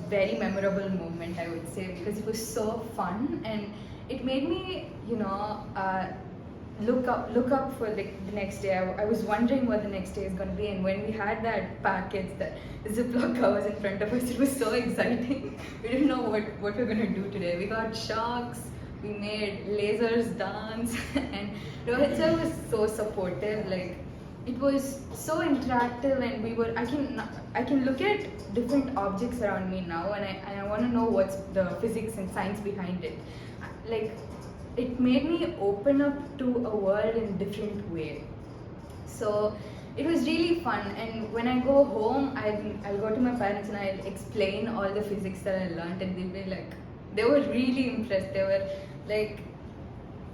very memorable moment, I would say, because it was so fun and it made me, look up for like the next day. I was wondering what the next day is going to be, and when we had that package, that Ziploc covers in front of us, it was so exciting. We didn't know what we were going to do today. We got sharks, we made lasers dance, and Rohit sir was so supportive. Like, it was so interactive, and I can look at different objects around me now, and I want to know what's the physics and science behind it. Like, it made me open up to a world in a different way. So it was really fun, and when I go home, I'll go to my parents and I'll explain all the physics that I learned, and they'll be like, they were really impressed. They were like,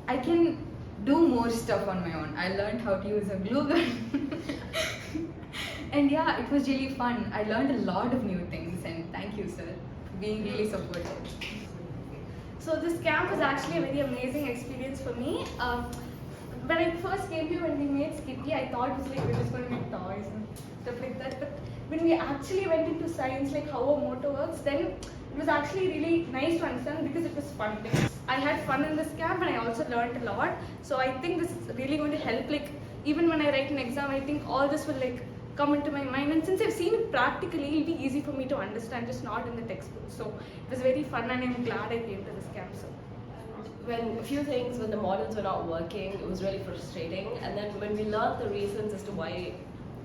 I can do more stuff on my own. I learned how to use a glue gun. And yeah, it was really fun. I learned a lot of new things, and thank you, sir, for being really supportive. So this camp was actually a very amazing experience for me. When I first came here, when we made Skippy, I thought it was like we're just going to make toys and stuff like that. But when we actually went into science, like how a motor works, then it was actually really nice to understand because it was fun. I had fun in this camp and I also learned a lot. So I think this is really going to help. Like, even when I write an exam, I think all this will like come into my mind, and since I've seen it practically, it'll be easy for me to understand, just not in the textbook. So it was very fun, and I'm glad I came to this camp. So when the models were not working, it was really frustrating, and then when we learned the reasons as to why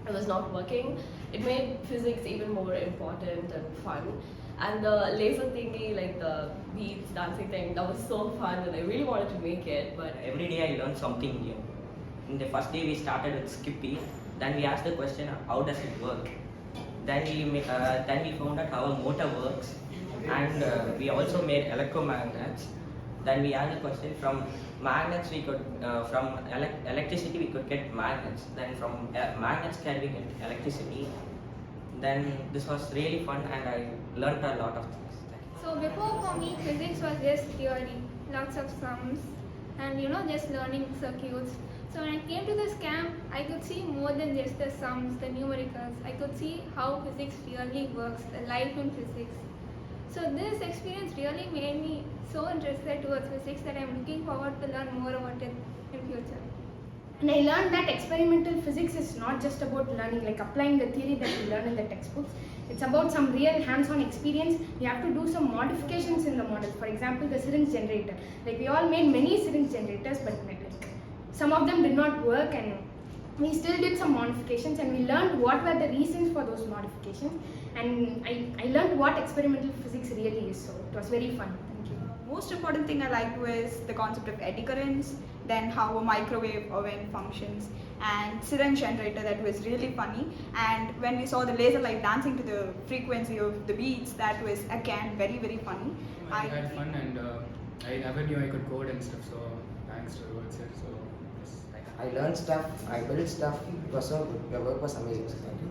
it was not working, it made physics even more important and fun. And the laser thingy, like the beads dancing thing, that was so fun, and I really wanted to make it. But every day I learned something new. In the first day we started with Skippy. Then we asked the question, how does it work? Then we found out how a motor works, and we also made electromagnets. Then we asked the question, from magnets we could, from electricity we could get magnets. Then from magnets can we get electricity. Then this was really fun, and I learned a lot of things. So before, for me, physics was just theory, lots of sums, and just learning circuits. So when I came to this camp, I could see more than just the sums, the numericals. I could see how physics really works, the life in physics. So this experience really made me so interested towards physics that I'm looking forward to learn more about it in future. And I learned that experimental physics is not just about learning, like applying the theory that we learn in the textbooks. It's about some real hands-on experience. We have to do some modifications in the model. For example, the syringe generator. Like, we all made many syringe generators, but like, some of them did not work, and we still did some modifications, and we learned what were the reasons for those modifications, and I learned what experimental physics really is. So it was very fun. Thank you. Most important thing I liked was the concept of eddy currents, then how a microwave oven functions, and syringe generator. That was really funny. And when we saw the laser light dancing to the frequency of the beats, that was again very, very funny. I had fun, and I never knew I could code and stuff, so thanks to Rohit sir. So yes, I learned stuff, I built stuff. It was so good. Your work was amazing. Thank you.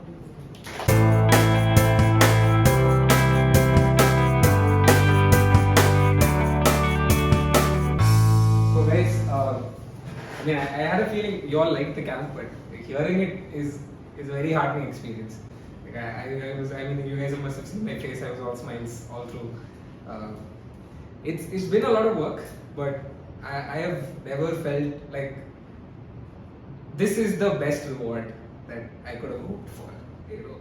So guys, I had a feeling you all liked the camp, but hearing it is a very heartening experience. Like you guys must have seen my face. I was all smiles all through. It's been a lot of work, but I have never felt like this is the best reward that I could have hoped for.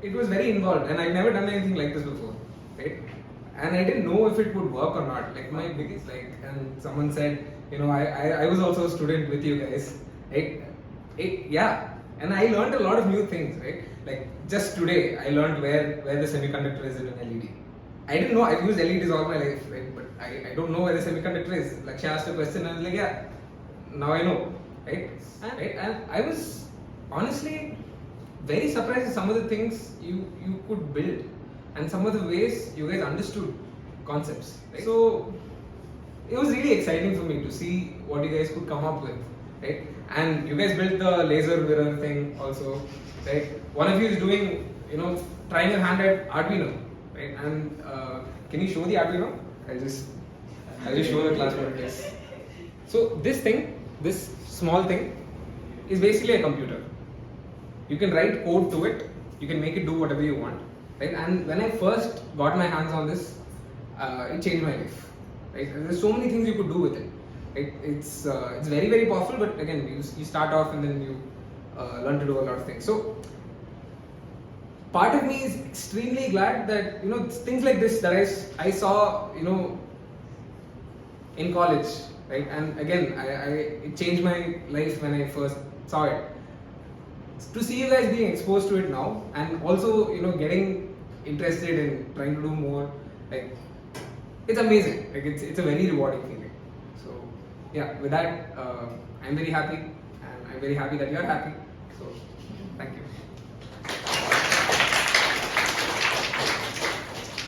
It was very involved, and I've never done anything like this before, right? And I didn't know if it would work or not. Like, my biggest, and someone said, I was also a student with you guys, right? Yeah, and I learned a lot of new things, right? Like, just today, I learned where the semiconductor is in an LED. I didn't know. I've used LEDs all my life, right? But I don't know where the semiconductor is. Laksha asked a question, and I was like, yeah, now I know, right? And I was honestly very surprised at some of the things you could build, and some of the ways you guys understood concepts, right? So it was really exciting for me to see what you guys could come up with, right? And you guys built the laser mirror thing also, right? One of you is doing, trying your hand at Arduino, right? And can you show the Arduino? I'll just show the class what it is. So this small thing is basically a computer. You can write code to it, you can make it do whatever you want, right? And when I first got my hands on this, it changed my life, right? And there's so many things you could do with it, right? It's very very powerful, but again you start off and then you learn to do a lot of things. So part of me is extremely glad that things like this that I saw in college, right? And again it changed my life when I first saw it. To see you guys being exposed to it now and also getting interested in trying to do more, like it's amazing. Like it's a very rewarding feeling. So yeah, with that I'm very happy and I'm very happy that you're happy. So thank you.